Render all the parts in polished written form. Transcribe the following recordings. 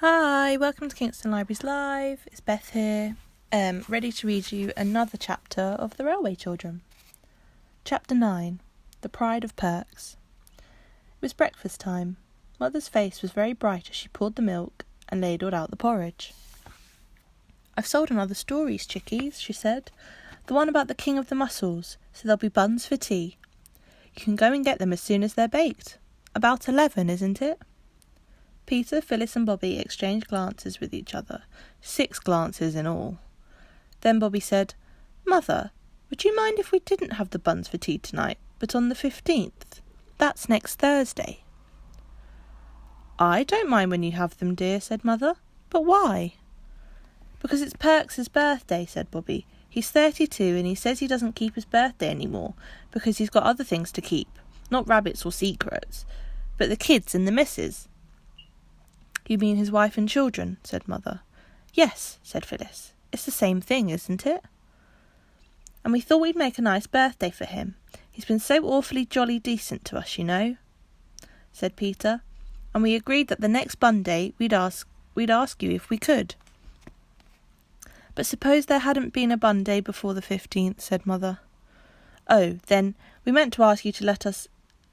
Hi, welcome to Kingston Libraries Live. It's Beth here, ready to read you another chapter of The Railway Children. Chapter 9, The Pride of Perks. It was breakfast time. Mother's face was very bright as she poured the milk and ladled out the porridge. "I've sold another stories, chickies," she said. "The one about the King of the Mussels, so there'll be buns for tea. You can go and get them as soon as they're baked. About 11, isn't it?" Peter, Phyllis and Bobby exchanged glances with each other, 6 glances in all. Then Bobby said, "Mother, would you mind if we didn't have the buns for tea tonight, but on the 15th? That's next Thursday." "I don't mind when you have them, dear," said Mother. "But why?" "Because it's Perks's birthday," said Bobby. "He's 32 and he says he doesn't keep his birthday anymore because he's got other things to keep, not rabbits or secrets, but the kids and the missus." "You mean his wife and children?" said Mother. "Yes," said Phyllis. "It's the same thing, isn't it?" "And we thought we'd make a nice birthday for him. He's been so awfully jolly decent to us, you know," said Peter. "And we agreed that the next bun day we'd ask you if we could." "But suppose there hadn't been a bun day before the 15th, said Mother. "Oh, then we meant to ask you to let us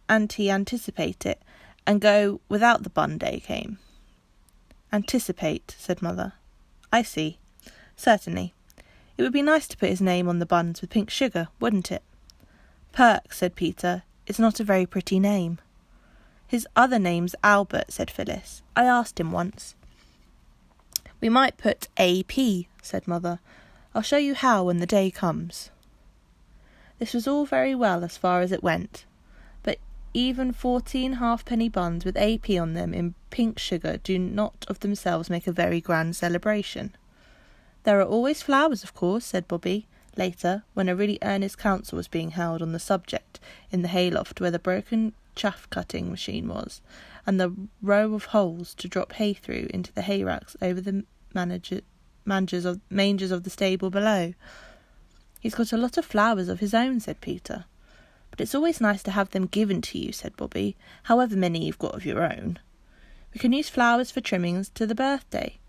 anticipate it and go without the bun day came." "Anticipate," said Mother. "I see. Certainly. It would be nice to put his name on the buns with pink sugar, wouldn't it?" "Perk," said Peter, "is not a very pretty name." "His other name's Albert," said Phyllis. "I asked him once." "We might put A.P., said Mother. "I'll show you how when the day comes." This was all very well as far as it went, but even 14 halfpenny buns with A.P. on them in pink sugar do not of themselves make a very grand celebration. "There are always flowers, of course," said Bobby, later, when a really earnest council was being held on the subject in the hayloft where the broken chaff-cutting machine was, and the row of holes to drop hay through into the hay racks over the mangers of the stable below. "He's got a lot of flowers of his own," said Peter. "But it's always nice to have them given to you," said Bobby, "however many you've got of your own. We can use flowers for trimmings to the birthday,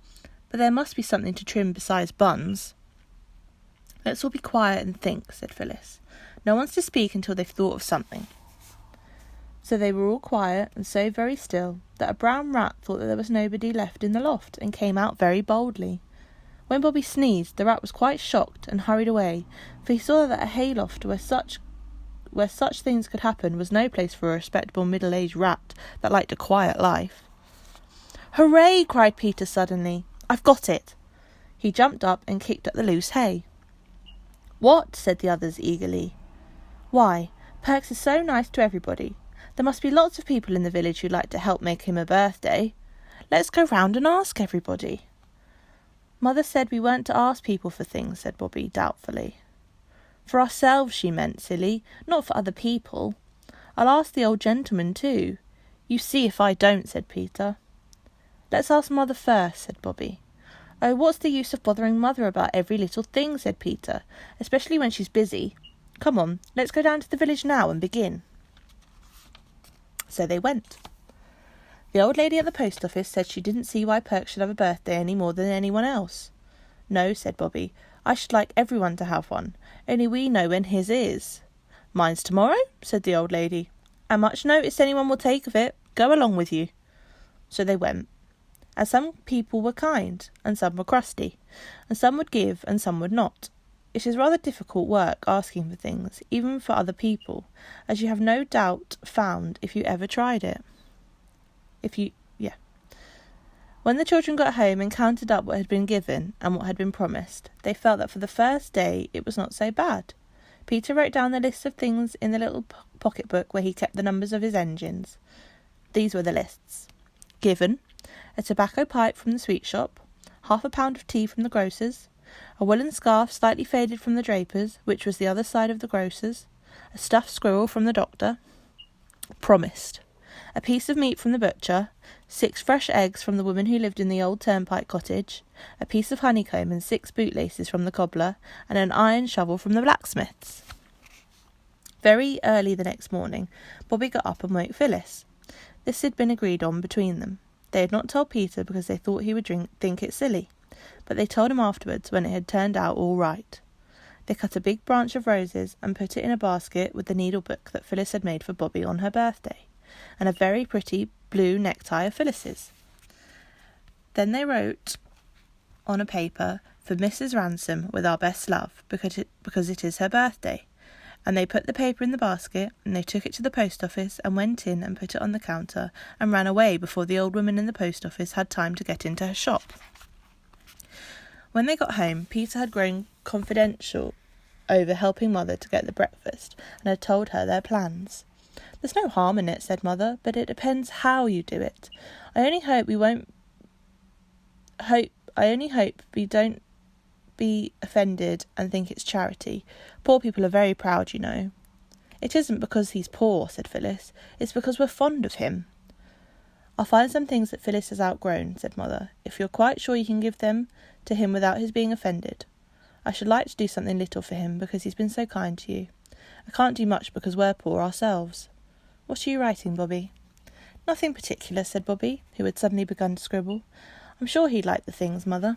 but there must be something to trim besides buns." "Let's all be quiet and think," said Phyllis. "No one's to speak until they've thought of something." So they were all quiet and so very still that a brown rat thought that there was nobody left in the loft and came out very boldly. When Bobby sneezed, the rat was quite shocked and hurried away, for he saw that a hayloft where such things could happen was no place for a respectable middle-aged rat that liked a quiet life. "Hooray!" cried Peter suddenly. "I've got it!" He jumped up and kicked at the loose hay. "What?" said the others eagerly. "Why, Perks is so nice to everybody. There must be lots of people in the village who'd like to help make him a birthday. Let's go round and ask everybody." "Mother said we weren't to ask people for things," said Bobby doubtfully. "For ourselves, she meant, silly, not for other people. I'll ask the old gentleman too. You see if I don't," said Peter. "Let's ask Mother first," said Bobby. "Oh, what's the use of bothering Mother about every little thing," said Peter, "especially when she's busy. Come on, let's go down to the village now and begin." So they went. The old lady at the post office said she didn't see why Perks should have a birthday any more than anyone else. "No," said Bobby, "I should like everyone to have one, only we know when his is." "Mine's tomorrow," said the old lady, "and much notice anyone will take of it. Go along with you." So they went. And some people were kind, and some were crusty, and some would give, and some would not. It is rather difficult work asking for things, even for other people, as you have no doubt found if you ever tried it. When the children got home and counted up what had been given and what had been promised, they felt that for the first day it was not so bad. Peter wrote down the list of things in the little pocket book where he kept the numbers of his engines. These were the lists. Given: a tobacco pipe from the sweet shop, half a pound of tea from the grocer's, a woolen scarf slightly faded from the draper's, which was the other side of the grocer's, a stuffed squirrel from the doctor. Promised: a piece of meat from the butcher, 6 fresh eggs from the woman who lived in the old turnpike cottage, a piece of honeycomb and 6 bootlaces from the cobbler, and an iron shovel from the blacksmith's. Very early the next morning, Bobby got up and woke Phyllis. This had been agreed on between them. They had not told Peter because they thought he would think it silly, but they told him afterwards when it had turned out all right. They cut a big branch of roses and put it in a basket with the needlebook that Phyllis had made for Bobby on her birthday, and a very pretty blue necktie of Phyllis's. Then they wrote on a paper, "For Mrs. Ransom, with our best love, because it is her birthday." And they put the paper in the basket, and they took it to the post office and went in and put it on the counter and ran away before the old woman in the post office had time to get into her shop. When they got home, Peter had grown confidential over helping Mother to get the breakfast and had told her their plans. "There's no harm in it," said Mother, "but it depends how you do it. I only hope we don't be offended and think it's charity. Poor people are very proud, you know." "It isn't because he's poor," said Phyllis. "It's because we're fond of him." "I'll find some things that Phyllis has outgrown," said Mother, "if you're quite sure you can give them to him without his being offended. I should like to do something little for him because he's been so kind to you. I can't do much because we're poor ourselves." "What are you writing, Bobby?" "Nothing particular," said Bobby, who had suddenly begun to scribble. "I'm sure he'd like the things, Mother."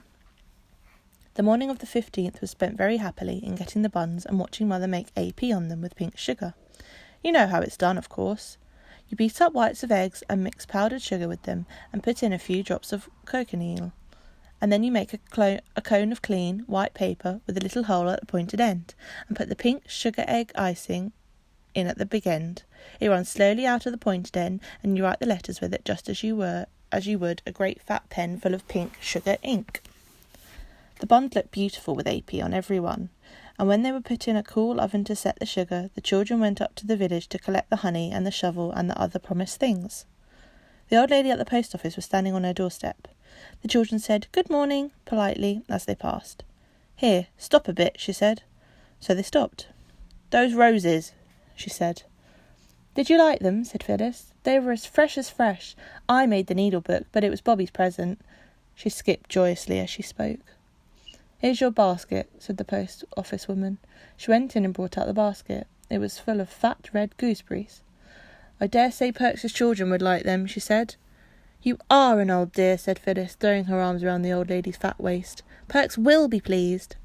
The morning of the 15th was spent very happily in getting the buns and watching Mother make AP on them with pink sugar. You know how it's done, of course. You beat up whites of eggs and mix powdered sugar with them and put in a few drops of cochineal. And then you make a cone of clean, white paper with a little hole at the pointed end and put the pink sugar egg icing in at the big end. It runs slowly out of the pointed end and you write the letters with it just as you would a great fat pen full of pink sugar ink. The buns looked beautiful with AP on every one, and when they were put in a cool oven to set the sugar, the children went up to the village to collect the honey and the shovel and the other promised things. The old lady at the post office was standing on her doorstep. The children said, "Good morning," politely, as they passed. "Here, stop a bit," she said. So they stopped. "Those roses," she said. "Did you like them?" said Phyllis. "They were as fresh. I made the needlebook, but it was Bobby's present." She skipped joyously as she spoke. "Here's your basket," said the post office woman. She went in and brought out the basket. It was full of fat red gooseberries. "I dare say Perks's children would like them," she said. "You are an old dear," said Phyllis, throwing her arms around the old lady's fat waist. "Perks will be pleased."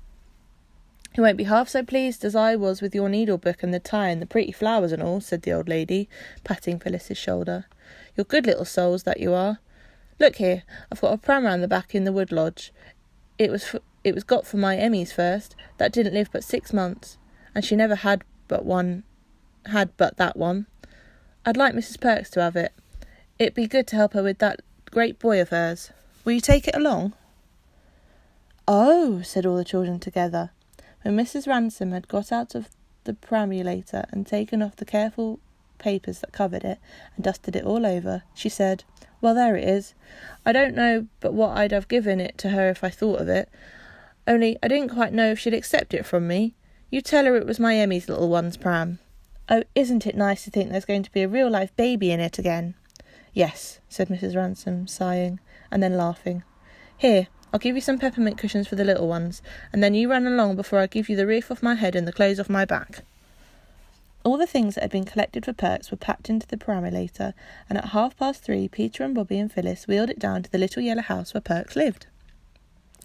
"He won't be half so pleased as I was with your needlebook and the tie and the pretty flowers and all," said the old lady, patting Phyllis's shoulder. "You're good little souls, that you are. Look here, I've got a pram round the back in the wood lodge. It was got for my Emmy's first. That didn't live but 6 months, and she never had but that one. I'd like Mrs. Perks to have it. It'd be good to help her with that great boy of hers. Will you take it along?" "Oh," said all the children together. When Mrs. Ransom had got out of the perambulator and taken off the careful papers that covered it and dusted it all over, she said, "Well, there it is. I don't know but what I'd have given it to her if I thought of it. Only I didn't quite know if she'd accept it from me. You tell her it was my Emmy's little one's pram. Oh, isn't it nice to think there's going to be a real life baby in it again?" "Yes," said Mrs. Ransom, sighing, and then laughing. "Here, I'll give you some peppermint cushions for the little ones, and then you run along before I give you the roof off my head and the clothes off my back." All the things that had been collected for Perks were packed into the perambulator, and at 3:30 Peter and Bobby and Phyllis wheeled it down to the little yellow house where Perks lived.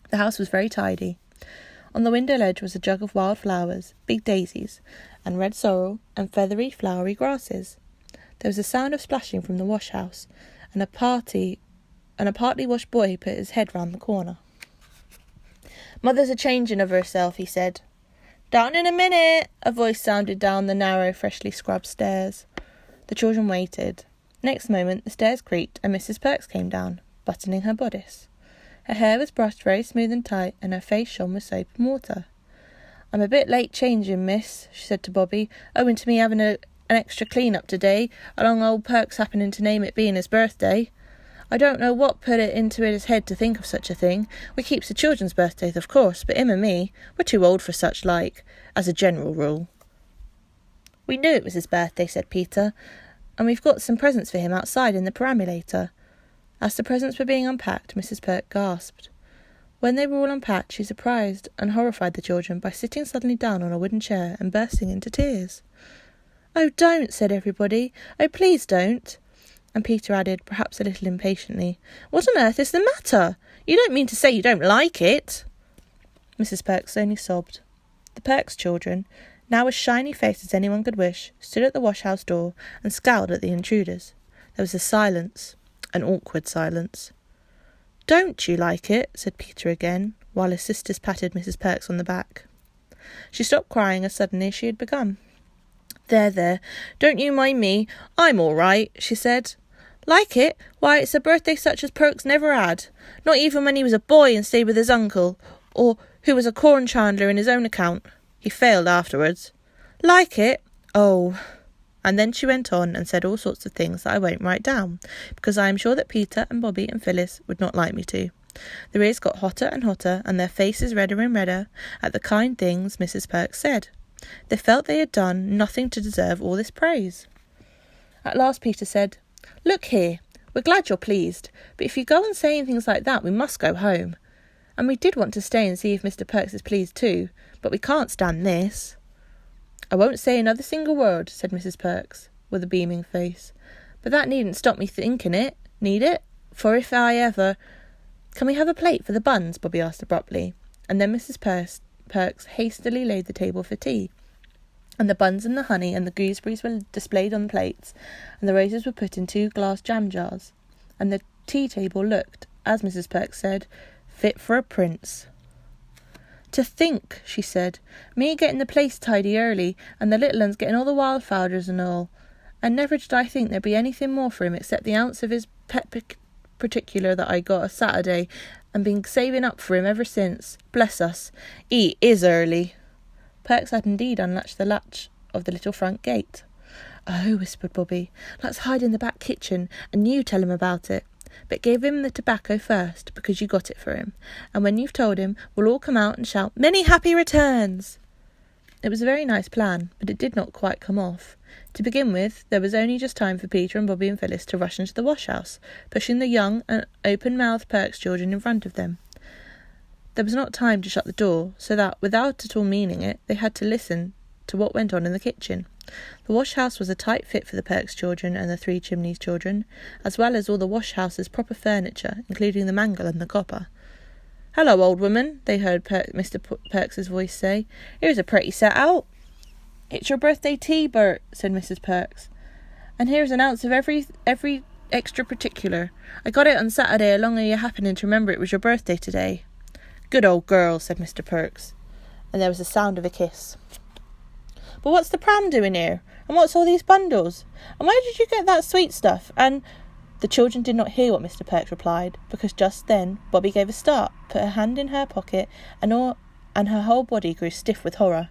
The house was very tidy. On the window ledge was a jug of wild flowers, big daisies, and red sorrel, and feathery, flowery grasses. There was a sound of splashing from the wash-house, and a partly washed boy put his head round the corner. "Mother's a-changing of herself," he said. "Down in a minute," a voice sounded down the narrow, freshly scrubbed stairs. The children waited. Next moment the stairs creaked and Mrs. Perks came down, buttoning her bodice. Her hair was brushed very smooth and tight, and her face shone with soap and water. "I'm a bit late changing, miss," she said to Bobby, "owing to me having an extra clean-up today, along old Perks happening to name it being his birthday. I don't know what put it into his head to think of such a thing. We keeps the children's birthdays, of course, but him and me, we're too old for such like, as a general rule." "We knew it was his birthday," said Peter, "and we've got some presents for him outside in the perambulator." As the presents were being unpacked, Mrs. Perks gasped. When they were all unpacked, she surprised and horrified the children by sitting suddenly down on a wooden chair and bursting into tears. "Oh, don't," said everybody. "Oh, please don't." And Peter added, perhaps a little impatiently, "What on earth is the matter? You don't mean to say you don't like it?" Mrs. Perks only sobbed. The Perks children, now as shiny-faced as anyone could wish, stood at the wash-house door and scowled at the intruders. There was a silence, an awkward silence. "Don't you like it?" said Peter again, while his sisters patted Mrs. Perks on the back. She stopped crying as suddenly as she had begun. There, don't you mind me. I'm all right," she said. "Like it? Why, it's a birthday such as Perks never had. Not even when he was a boy and stayed with his uncle, or who was a corn chandler in his own account. He failed afterwards. Like it? Oh." And then she went on and said all sorts of things that I won't write down, because I am sure that Peter and Bobby and Phyllis would not like me to. Their ears got hotter and hotter, and their faces redder and redder, at the kind things Mrs. Perks said. They felt they had done nothing to deserve all this praise. At last Peter said, "Look here, we're glad you're pleased, but if you go on saying things like that, we must go home. And we did want to stay and see if Mr. Perks is pleased too, but we can't stand this." "I won't say another single word," said Mrs. Perks, with a beaming face. "But that needn't stop me thinking it, need it? For if I ever—" "Can we have a plate for the buns?" Bobby asked abruptly, and then Mrs. Perks hastily laid the table for tea, and the buns and the honey and the gooseberries were displayed on the plates, and the roses were put in 2 glass jam jars, and the tea table looked, as Mrs. Perks said, fit for a prince. "To think," she said, "me getting the place tidy early, and the little uns getting all the wildflowers and all, and never did I think there'd be anything more for him except the ounce of his pet particular that I got a Saturday, and been saving up for him ever since. Bless us, he is early." Perks had indeed unlatched the latch of the little front gate. "Oh," whispered Bobby, "let's hide in the back kitchen, and you tell him about it. But give him the tobacco first, because you got it for him. And when you've told him, we'll all come out and shout, 'Many happy returns!'" It was a very nice plan, but it did not quite come off. To begin with, there was only just time for Peter and Bobby and Phyllis to rush into the wash-house, pushing the young and open-mouthed Perks children in front of them. There was not time to shut the door, so that, without at all meaning it, they had to listen to what went on in the kitchen. The wash-house was a tight fit for the Perks children and the 3 Chimneys children, as well as all the wash-house's proper furniture, including the mangle and the copper. "Hello, old woman," they heard Mr. Perks's voice say. "Here's a pretty set-out." "It's your birthday tea, Bert," said Mrs. Perks. "And here's an ounce of every extra particular. I got it on Saturday along of you happening to remember it was your birthday today." "Good old girl," said Mr. Perks, and there was the sound of a kiss. "But what's the pram doing here? And what's all these bundles? And where did you get that sweet stuff? And—" The children did not hear what Mr. Perks replied, because just then Bobby gave a start, put her hand in her pocket, and her whole body grew stiff with horror.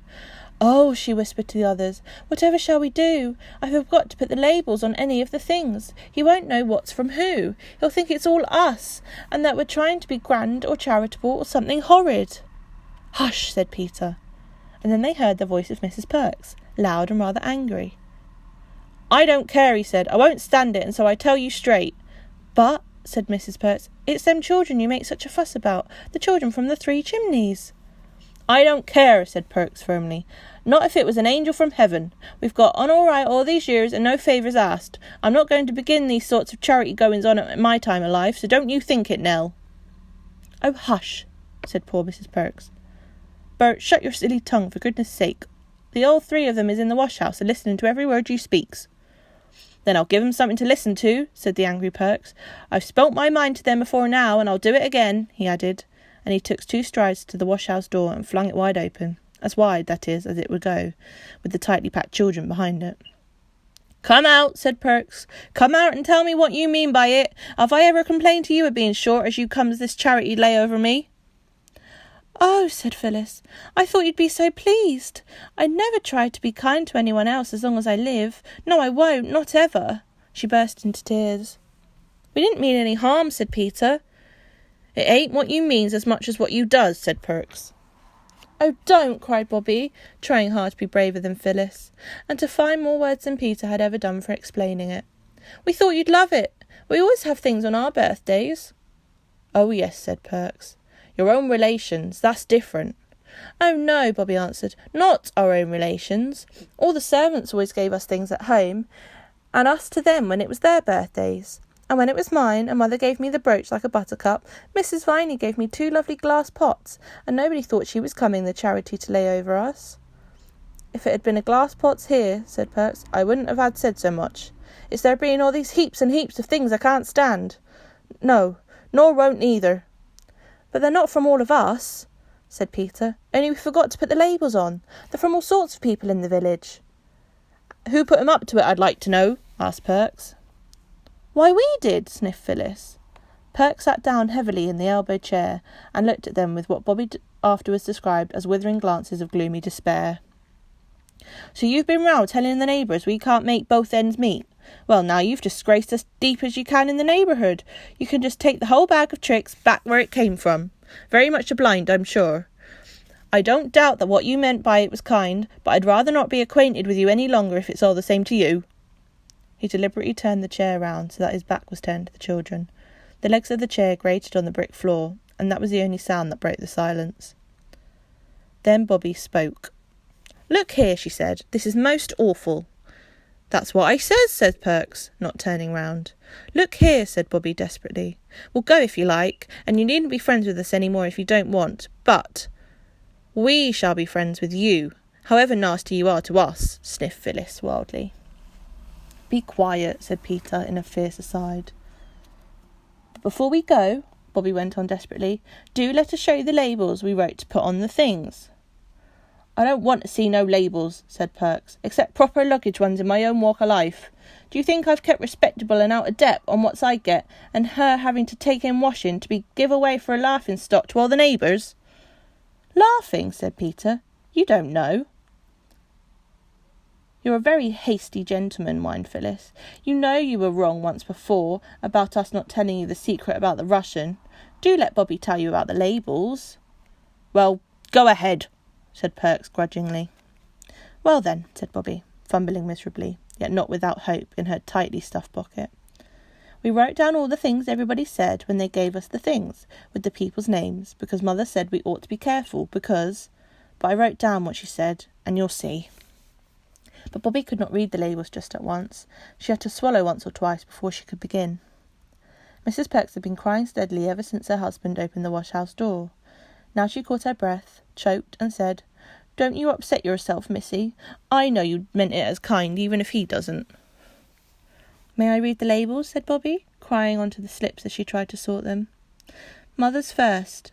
"Oh," she whispered to the others, "whatever shall we do? I forgot to put the labels on any of the things. He won't know what's from who. He'll think it's all us, and that we're trying to be grand or charitable or something horrid." "Hush," said Peter. And then they heard the voice of Mrs. Perks, loud and rather angry. "I don't care," he said. "I won't stand it, and so I tell you straight." "But," said Mrs. Perks, "it's them children you make such a fuss about, the children from the 3 Chimneys." "I don't care," said Perks firmly. "Not if it was an angel from heaven. We've got on all right all these years and no favours asked. I'm not going to begin these sorts of charity goings on at my time of life, so don't you think it, Nell." "Oh, hush," said poor Mrs. Perks. "Bert, shut your silly tongue, for goodness sake. The all 3 of them is in the wash-house, a listening to every word you speaks." "Then I'll give 'em something to listen to," said the angry Perks. "I've spoke my mind to them before now, and I'll do it again," he added, and he took 2 strides to the wash-house door and flung it wide open, as wide, that is, as it would go, with the tightly packed children behind it. "Come out," said Perks. "Come out and tell me what you mean by it. Have I ever complained to you of being short as you comes this charity lay over me?" "Oh," said Phyllis, "I thought you'd be so pleased. I'd never try to be kind to anyone else as long as I live. No, I won't, not ever." She burst into tears. "We didn't mean any harm," said Peter. "It ain't what you means as much as what you does," said Perks. "Oh, don't," cried Bobby, trying hard to be braver than Phyllis, and to find more words than Peter had ever done for explaining it. "We thought you'd love it. We always have things on our birthdays." "Oh, yes," said Perks. "Your own relations, that's different." "Oh, no," Bobby answered, "not our own relations. All the servants always gave us things at home, and us to them when it was their birthdays. And when it was mine, and Mother gave me the brooch like a buttercup, Mrs. Viney gave me 2 lovely glass pots, and nobody thought she was coming the charity to lay over us." "If it had been a glass pots here," said Perks, "I wouldn't have had said so much. It's there being all these heaps and heaps of things I can't stand. No, nor won't neither." "But they're not from all of us," said Peter, "only we forgot to put the labels on. They're from all sorts of people in the village." "Who put 'em up to it, I'd like to know?" asked Perks. "Why, we did," sniffed Phyllis. Perks sat down heavily in the elbow chair and looked at them with what Bobby afterwards described as withering glances of gloomy despair. "So you've been round telling the neighbours we can't make both ends meet? Well, now you've disgraced us deep as you can in the neighbourhood. You can just take the whole bag of tricks back where it came from. Very much obliged, I'm sure. I don't doubt that what you meant by it was kind, but I'd rather not be acquainted with you any longer if it's all the same to you." He deliberately turned the chair round so that his back was turned to the children. The legs of the chair grated on the brick floor, and that was the only sound that broke the silence. Then Bobby spoke. "Look here," she said, "this is most awful." "That's what I says," said Perks, not turning round. "Look here," said Bobby desperately. "We'll go if you like, and you needn't be friends with us any more if you don't want, but we shall be friends with you, however nasty you are to us," sniffed Phyllis wildly. "Be quiet," said Peter in a fierce aside. "But before we go," Bobby went on desperately, "do let us show you the labels we wrote to put on the things." "I don't want to see no labels," said Perks, "except proper luggage ones in my own walk of life. Do you think I've kept respectable and out of debt on what's I get, and her having to take in washing to be give away for a laughing stock to all the neighbours?" "Laughing," said Peter. "You don't know." "You're a very hasty gentleman," whined Phyllis. "You know you were wrong once before about us not telling you the secret about the Russian. Do let Bobby tell you about the labels." "Well, go ahead," said Perks grudgingly. "Well then," said Bobby, fumbling miserably, yet not without hope, in her tightly stuffed pocket. "We wrote down all the things everybody said when they gave us the things, with the people's names, because Mother said we ought to be careful, because... But I wrote down what she said, and you'll see." But Bobby could not read the labels just at once. She had to swallow once or twice before she could begin. Mrs. Perks had been crying steadily ever since her husband opened the wash-house door. Now she caught her breath, choked, and said, "Don't you upset yourself, Missy. I know you meant it as kind, even if he doesn't." "May I read the labels?" said Bobby, crying onto the slips as she tried to sort them. "Mother's first.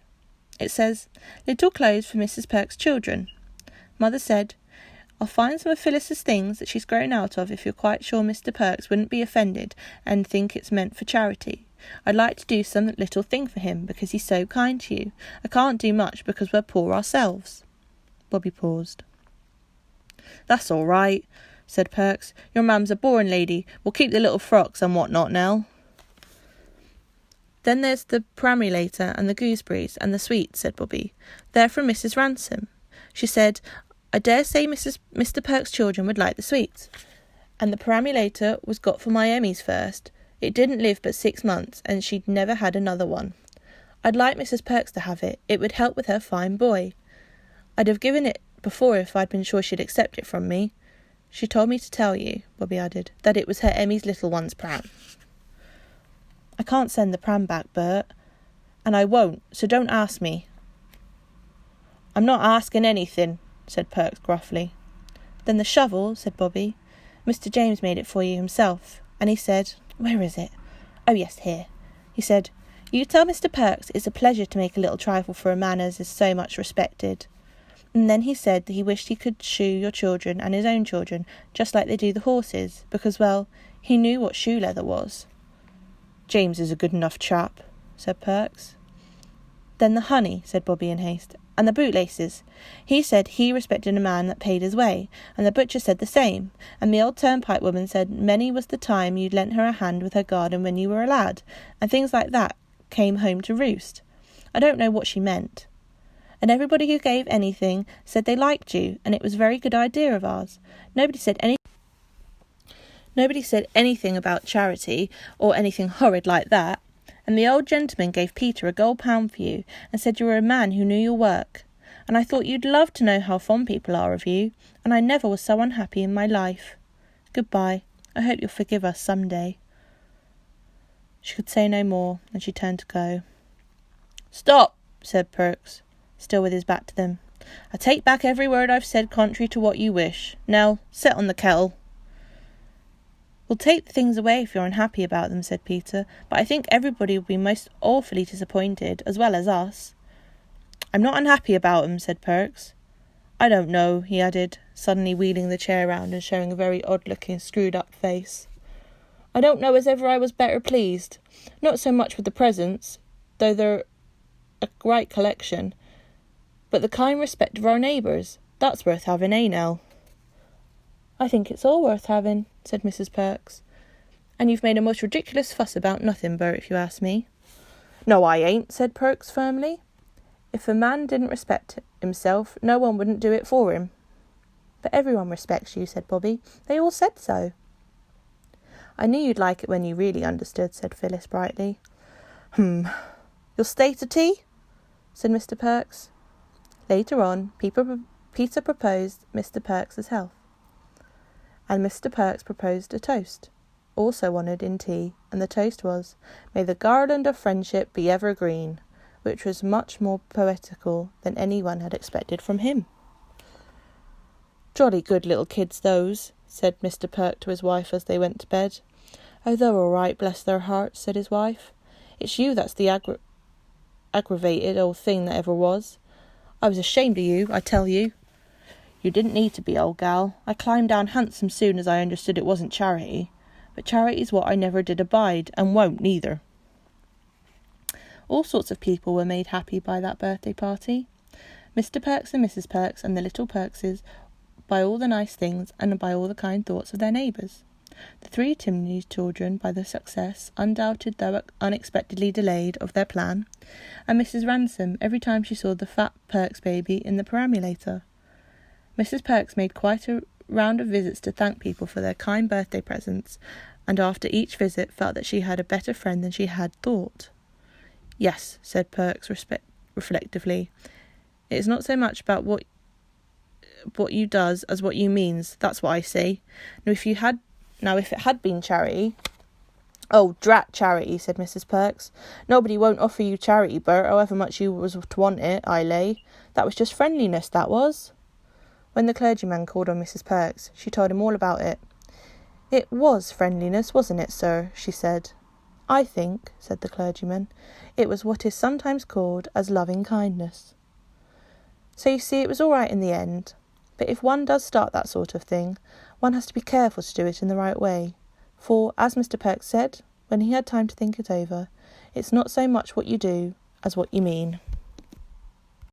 It says, 'Little clothes for Mrs. Perks' children.' Mother said, 'I'll find some of Phyllis's things that she's grown out of if you're quite sure Mr. Perks wouldn't be offended and think it's meant for charity. I'd like to do some little thing for him because he's so kind to you. I can't do much because we're poor ourselves.'" Bobby paused. "That's all right," said Perks. "Your mum's a boring lady. We'll keep the little frocks and what not now." "Then there's the perambulator and the gooseberries and the sweets," said Bobby. "They're from Mrs. Ransom. She said, 'I dare say Mr. Perks' children would like the sweets.' And the perambulator was got for my Emmy's first. It didn't live but 6 months, and she'd never had another one. I'd like Mrs. Perks to have it. It would help with her fine boy. I'd have given it before if I'd been sure she'd accept it from me. She told me to tell you," Bobby added, "that it was her Emmy's little one's pram." "I can't send the pram back, Bert, and I won't, so don't ask me." "I'm not asking anything," said Perks gruffly. "Then the shovel," said Bobby. "Mr. James made it for you himself, and he said, where is it? Oh yes, here. He said, 'You tell Mr. Perks it's a pleasure to make a little trifle for a man as is so much respected.' And then he said that he wished he could shoe your children and his own children, just like they do the horses, because, well, he knew what shoe leather was." "James is a good enough chap," said Perks. "Then the honey," said Bobby in haste, "and the bootlaces. He said he respected a man that paid his way, and the butcher said the same, and the old turnpike woman said many was the time you'd lent her a hand with her garden when you were a lad, and things like that came home to roost. I don't know what she meant. And everybody who gave anything said they liked you, and it was a very good idea of ours. Nobody said anything about charity, or anything horrid like that. And the old gentleman gave Peter a gold pound for you, and said you were a man who knew your work. And I thought you'd love to know how fond people are of you, and I never was so unhappy in my life. Goodbye. I hope you'll forgive us some day." She could say no more, and she turned to go. "Stop," said Perks, still with his back to them. "I take back every word I've said contrary to what you wish. Now, set on the kettle." "We'll take the things away if you're unhappy about them," said Peter, "but I think everybody will be most awfully disappointed, as well as us." "I'm not unhappy about 'em," said Perks. "I don't know," he added, suddenly wheeling the chair round and showing a very odd-looking, screwed-up face. "I don't know as ever I was better pleased. Not so much with the presents, though they're a right collection, but the kind respect of our neighbours. That's worth having, eh, Nell?" "I think it's all worth having," said Mrs. Perks. "And you've made a most ridiculous fuss about nothing, Bert, if you ask me." "No, I ain't," said Perks firmly. "If a man didn't respect himself, no one wouldn't do it for him." "But everyone respects you," said Bobby. "They all said so." "I knew you'd like it when you really understood," said Phyllis brightly. "You'll stay to tea?" said Mr. Perks. Later on, Peter proposed Mr. Perks's health, and Mr. Perks proposed a toast, also honoured in tea, and the toast was, "May the garland of friendship be ever green," which was much more poetical than anyone had expected from him. "Jolly good little kids, those," said Mr. Perk to his wife as they went to bed. "Oh, they're all right, bless their hearts," said his wife. "It's you that's the aggravated old thing that ever was. I was ashamed of you, I tell you." "You didn't need to be, old gal. I climbed down handsome soon as I understood it wasn't charity. But charity's what I never did abide, and won't neither." All sorts of people were made happy by that birthday party. Mr. Perks and Mrs. Perks and the little Perkses, by all the nice things and by all the kind thoughts of their neighbours. The 3 Chimneys children by the success, undoubted though unexpectedly delayed, of their plan, and Mrs. Ransom every time she saw the fat Perks baby in the perambulator. Mrs. Perks made quite a round of visits to thank people for their kind birthday presents, and after each visit felt that she had a better friend than she had thought. "Yes," said Perks reflectively, "it's not so much about what you does as what you means, that's what I say. Now if it had been charity—" "Oh, drat charity," said Mrs. Perks. "Nobody won't offer you charity, Bert, however much you was to want it, I lay. That was just friendliness, that was." When the clergyman called on Mrs. Perks, she told him all about it. "It was friendliness, wasn't it, sir?" she said. "I think," said the clergyman, "it was what is sometimes called as loving kindness." So you see, it was all right in the end. But if one does start that sort of thing, one has to be careful to do it in the right way. For, as Mr. Perks said, when he had time to think it over, it's not so much what you do as what you mean.